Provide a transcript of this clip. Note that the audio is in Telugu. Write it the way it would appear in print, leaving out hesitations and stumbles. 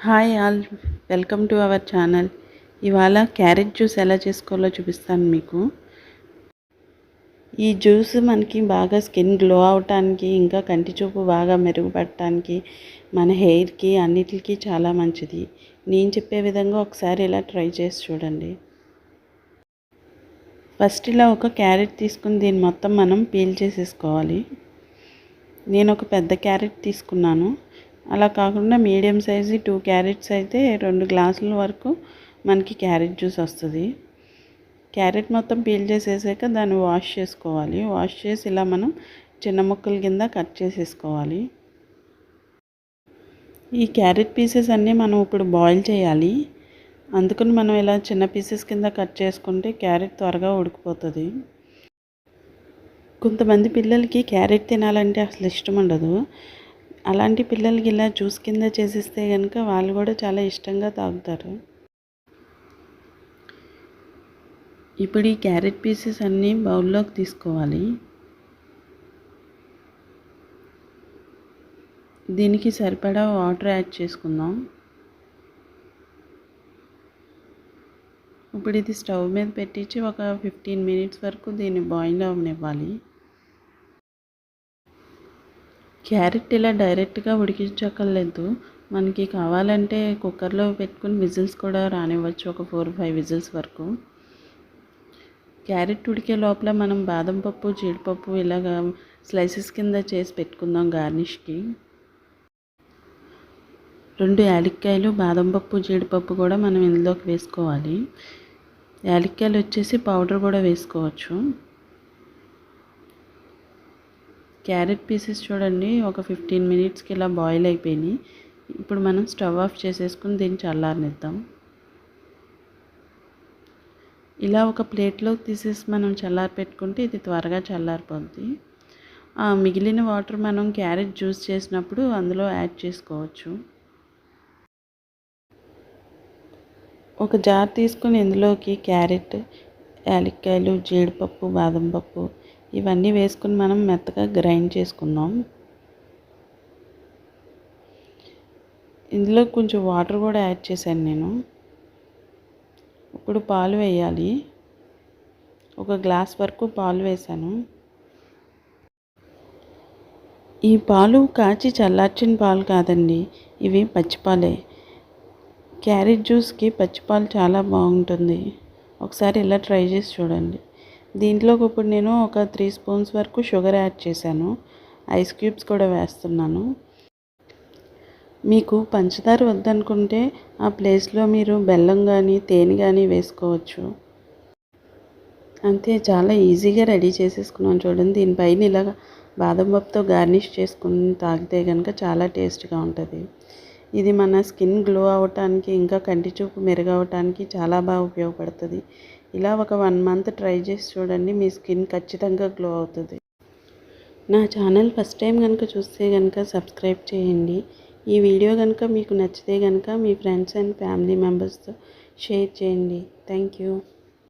Hi all, welcome to our channel. ఇవాళ క్యారెట్ జ్యూస్ ఎలా చేసుకోవాలో చూపిస్తాను మీకు. ఈ జ్యూస్ మనకి బాగా స్కిన్ గ్లో అవటానికి, ఇంకా కంటి చూపు బాగా మెరుగుపడటానికి, మన హెయిర్కి అన్నిటికీ చాలా మంచిది. నేను చెప్పే విధంగా ఒకసారి ఇలా ట్రై చేసి చూడండి. ఫస్ట్ ఇలా ఒక క్యారెట్ తీసుకుని దీన్ని మొత్తం మనం పీల్ చేసేసుకోవాలి. నేను ఒక పెద్ద క్యారెట్ తీసుకున్నాను. అలా కాకుండా మీడియం సైజు 2 క్యారెట్స్ అయితే 2 గ్లాసుల వరకు మనకి క్యారెట్ జ్యూస్ వస్తుంది. క్యారెట్ మొత్తం పీల్ చేసేసాక దాన్ని వాష్ చేసుకోవాలి. వాష్ చేసి ఇలా మనం చిన్న ముక్కల కింద కట్ చేసేసుకోవాలి. ఈ క్యారెట్ పీసెస్ అన్నీ మనం ఇప్పుడు బాయిల్ చేయాలి. అందుకని మనం ఇలా చిన్న పీసెస్ కింద కట్ చేసుకుంటే క్యారెట్ త్వరగా ఉడికిపోతుంది. కొంతమంది పిల్లలకి క్యారెట్ తినాలంటే అసలు ఇష్టం ఉండదు. అలాంటి పిల్లలకి ఇలా జ్యూస్ కింద చేసిస్తే కనుక వాళ్ళు కూడా చాలా ఇష్టంగా తాగుతారు. ఇప్పుడు ఈ క్యారెట్ పీసెస్ అన్నీ బౌల్లోకి తీసుకోవాలి. దీనికి సరిపడా వాటర్ యాడ్ చేసుకుందాం. ఇప్పుడు ఇది స్టవ్ మీద పెట్టించి ఒక 15 మినిట్స్ వరకు దీన్ని బాయిల్ అవ్వనివ్వాలి. క్యారెట్ ఇలా డైరెక్ట్గా ఉడికించక్కర్లేదు. మనకి కావాలంటే కుక్కర్లో పెట్టుకుని విజిల్స్ కూడా రానివ్వచ్చు, ఒక 4-5 విజిల్స్ వరకు. క్యారెట్ ఉడికే లోపల మనం బాదం పప్పు, జీడిపప్పు ఇలాగ స్లైసెస్ కింద చేసి పెట్టుకుందాం గార్నిష్కి. 2 యాలక్కాయలు, బాదం పప్పు, జీడిపప్పు కూడా మనం ఇందులోకి వేసుకోవాలి. యాలక్కాయలు వచ్చేసి పౌడర్ కూడా వేసుకోవచ్చు. క్యారెట్ పీసెస్ చూడండి ఒక 15 మినిట్స్కి ఇలా బాయిల్ అయిపోయినాయి. ఇప్పుడు మనం స్టవ్ ఆఫ్ చేసేసుకుని దీన్ని చల్లారనిద్దాం. ఇలా ఒక ప్లేట్లోకి తీసేసి మనం చల్లారి పెట్టుకుంటే ఇది త్వరగా చల్లారిపోద్ది. మిగిలిన వాటర్ మనం క్యారెట్ జ్యూస్ చేసినప్పుడు అందులో యాడ్ చేసుకోవచ్చు. ఒక జార్ తీసుకుని ఇందులోకి క్యారెట్, యాలక్కాయలు, జీడిపప్పు, బాదం పప్పు ఇవన్నీ వేసుకుని మనం మెత్తగా గ్రైండ్ చేసుకుందాం. ఇందులో కొంచెం వాటర్ కూడా యాడ్ చేశాను నేను. ఇప్పుడు పాలు వేయాలి. ఒక గ్లాస్ వరకు పాలు వేసాను. ఈ పాలు కాచి చల్లార్చిన పాలు కాదండి, ఇవి పచ్చిపాలే. క్యారెట్ జ్యూస్కి పచ్చిపాలు చాలా బాగుంటుంది. ఒకసారి ఇలా ట్రై చేసి చూడండి. దీంట్లోకి ఇప్పుడు నేను ఒక 3 స్పూన్స్ వరకు షుగర్ యాడ్ చేశాను. ఐస్ క్యూబ్స్ కూడా వేస్తున్నాను. మీకు పంచదార వద్దనుకుంటే ఆ ప్లేస్లో మీరు బెల్లం కానీ తేనె కానీ వేసుకోవచ్చు. అంతే, చాలా ఈజీగా రెడీ చేసేసుకున్నాను చూడండి. దీనిపైన ఇలా బాదం పప్పుతో గార్నిష్ చేసుకుని తాగితే కనుక చాలా టేస్ట్గా ఉంటుంది. ఇది మన స్కిన్ గ్లో అవ్వటానికి, ఇంకా కంటి చూపు మెరుగవటానికి చాలా బాగా ఉపయోగపడుతుంది. ఇలా ఒక 1 మంత్ ట్రై చేసి చూడండి, మీ స్కిన్ ఖచ్చితంగా గ్లో అవుతుంది. నా ఛానల్ ఫస్ట్ టైం కనుక చూస్తే కనుక సబ్స్క్రైబ్ చేయండి. ఈ వీడియో కనుక మీకు నచ్చితే కనుక మీ ఫ్రెండ్స్ అండ్ ఫ్యామిలీ మెంబర్స్తో షేర్ చేయండి. Thank you.